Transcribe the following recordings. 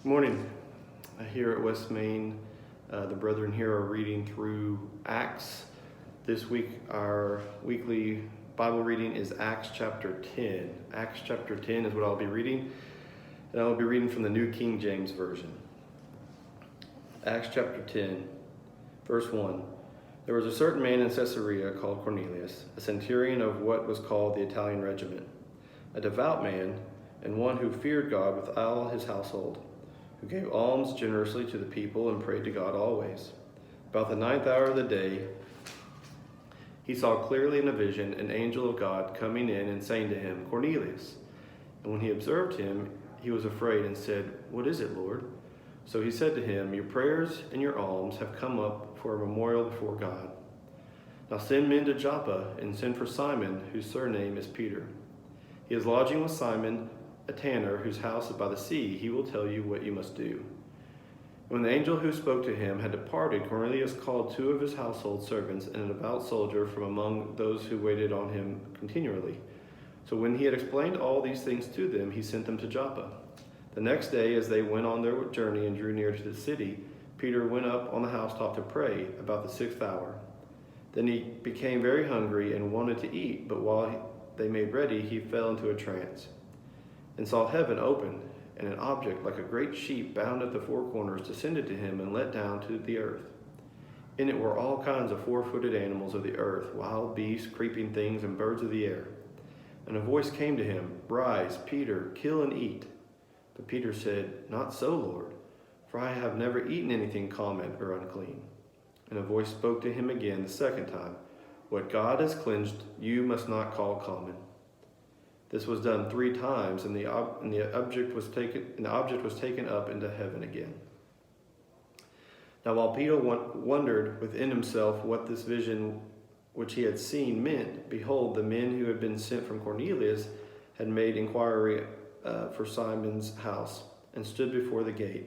Morning. Here at West Main, the brethren here are reading through Acts. This week, our weekly Bible reading is Acts chapter 10. Acts chapter 10 is what I'll be reading, and I'll be reading from the New King James Version. Acts chapter 10, verse 1. There was a certain man in Caesarea called Cornelius, a centurion of what was called the Italian regiment, a devout man, and one who feared God with all his household, who gave alms generously to the people and prayed to God always. About the 9th hour of the day, he saw clearly in a vision an angel of God coming in and saying to him, Cornelius. And when he observed him, he was afraid and said, What is it, Lord? So he said to him, Your prayers and your alms have come up for a memorial before God. Now send men to Joppa and send for Simon, whose surname is Peter. He is lodging with Simon, a tanner whose house is by the sea. He will tell you what you must do. When the angel who spoke to him had departed, Cornelius called 2 of his household servants and a devout soldier from among those who waited on him continually. So when he had explained all these things to them, he sent them to Joppa. The next day, as they went on their journey and drew near to the city, Peter went up on the housetop to pray about the 6th hour. Then he became very hungry and wanted to eat, but while they made ready, he fell into a trance, and saw heaven open, and an object like a great sheet bound at the 4 corners descended to him and let down to the earth. In it were all kinds of 4-footed animals of the earth, wild beasts, creeping things, and birds of the air. And a voice came to him, Rise, Peter, kill and eat. But Peter said, Not so, Lord, for I have never eaten anything common or unclean. And a voice spoke to him again the 2nd time, What God has cleansed, you must not call common. This was done 3 times, and the object was taken up into heaven again. Now while Peter wondered within himself what this vision which he had seen meant, behold, the men who had been sent from Cornelius had made inquiry for Simon's house, and stood before the gate.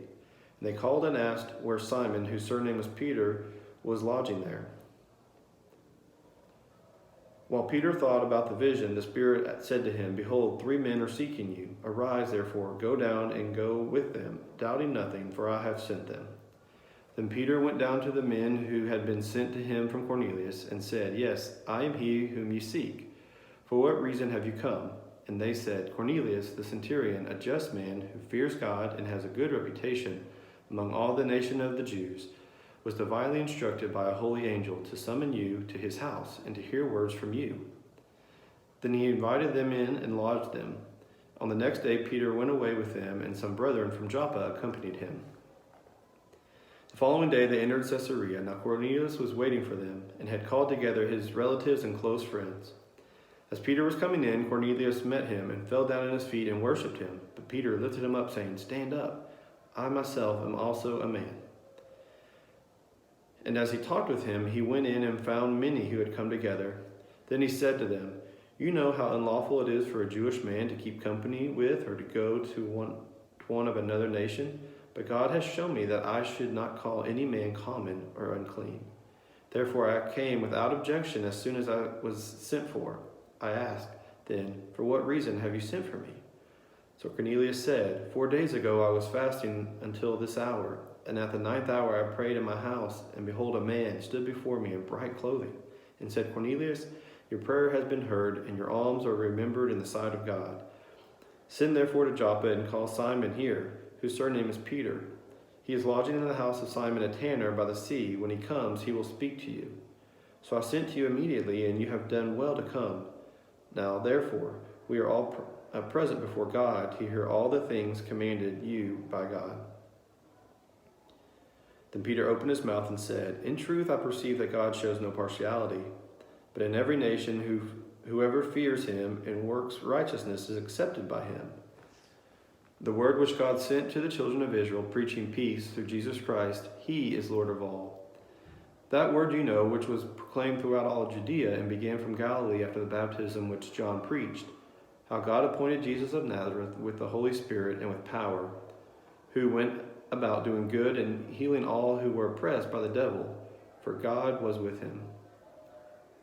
And they called and asked where Simon, whose surname was Peter, was lodging there. While Peter thought about the vision, the Spirit said to him, Behold, 3 men are seeking you. Arise, therefore, go down and go with them, doubting nothing, for I have sent them. Then Peter went down to the men who had been sent to him from Cornelius, and said, Yes, I am he whom you seek. For what reason have you come? And they said, Cornelius, the centurion, a just man who fears God and has a good reputation among all the nation of the Jews, was divinely instructed by a holy angel to summon you to his house and to hear words from you. Then he invited them in and lodged them. On the next day, Peter went away with them, and some brethren from Joppa accompanied him. The following day, they entered Caesarea. Now Cornelius was waiting for them, and had called together his relatives and close friends. As Peter was coming in, Cornelius met him and fell down at his feet and worshipped him. But Peter lifted him up, saying, Stand up, I myself am also a man. And as he talked with him, he went in and found many who had come together. Then he said to them, You know how unlawful it is for a Jewish man to keep company with or to go to one of another nation. But God has shown me that I should not call any man common or unclean. Therefore I came without objection as soon as I was sent for. I asked, then, For what reason have you sent for me? So Cornelius said, 4 days ago I was fasting until this hour. And at the 9th hour I prayed in my house, and behold, a man stood before me in bright clothing, and said, Cornelius, your prayer has been heard, and your alms are remembered in the sight of God. Send therefore to Joppa, and call Simon here, whose surname is Peter. He is lodging in the house of Simon a tanner by the sea. When he comes, he will speak to you. So I sent to you immediately, and you have done well to come. Now therefore, we are all present before God to hear all the things commanded you by God. Then Peter opened his mouth and said, In truth I perceive that God shows no partiality, but in every nation whoever fears him and works righteousness is accepted by him. The word which God sent to the children of Israel, preaching peace through Jesus Christ, he is Lord of all. That word you know, which was proclaimed throughout all of Judea and began from Galilee after the baptism which John preached, how God appointed Jesus of Nazareth with the Holy Spirit and with power, who went about doing good and healing all who were oppressed by the devil, for God was with him.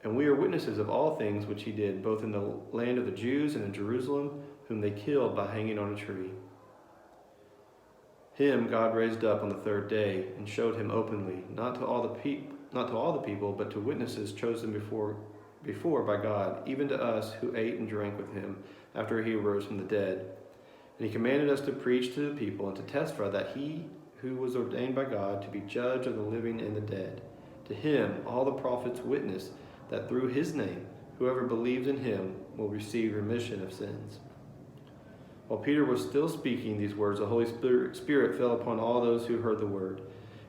And we are witnesses of all things which he did, both in the land of the Jews and in Jerusalem, whom they killed by hanging on a tree. Him God raised up on the third day and showed him openly, not to all the people, but to witnesses chosen before by God, even to us who ate and drank with him after he arose from the dead. And he commanded us to preach to the people and to testify that he who was ordained by God to be judge of the living and the dead. To him all the prophets witness that through his name whoever believes in him will receive remission of sins. While Peter was still speaking these words, the Holy Spirit fell upon all those who heard the word.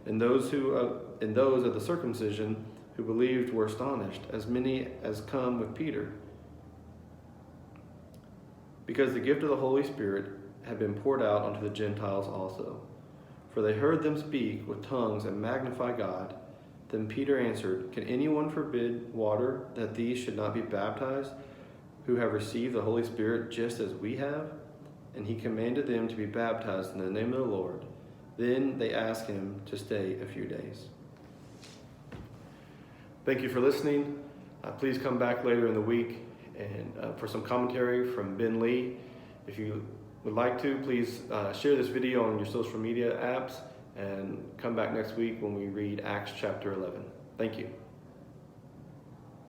And those of the circumcision who believed were astonished, as many as come with Peter, because the gift of the Holy Spirit had been poured out onto the Gentiles also. For they heard them speak with tongues and magnify God. Then Peter answered, Can anyone forbid water that these should not be baptized, who have received the Holy Spirit just as we have? And he commanded them to be baptized in the name of the Lord. Then they asked him to stay a few days. Thank you for listening. Please come back later in the week and for some commentary from Ben Lee. If you would like to, please share this video on your social media apps and come back next week when we read Acts chapter 11. Thank you.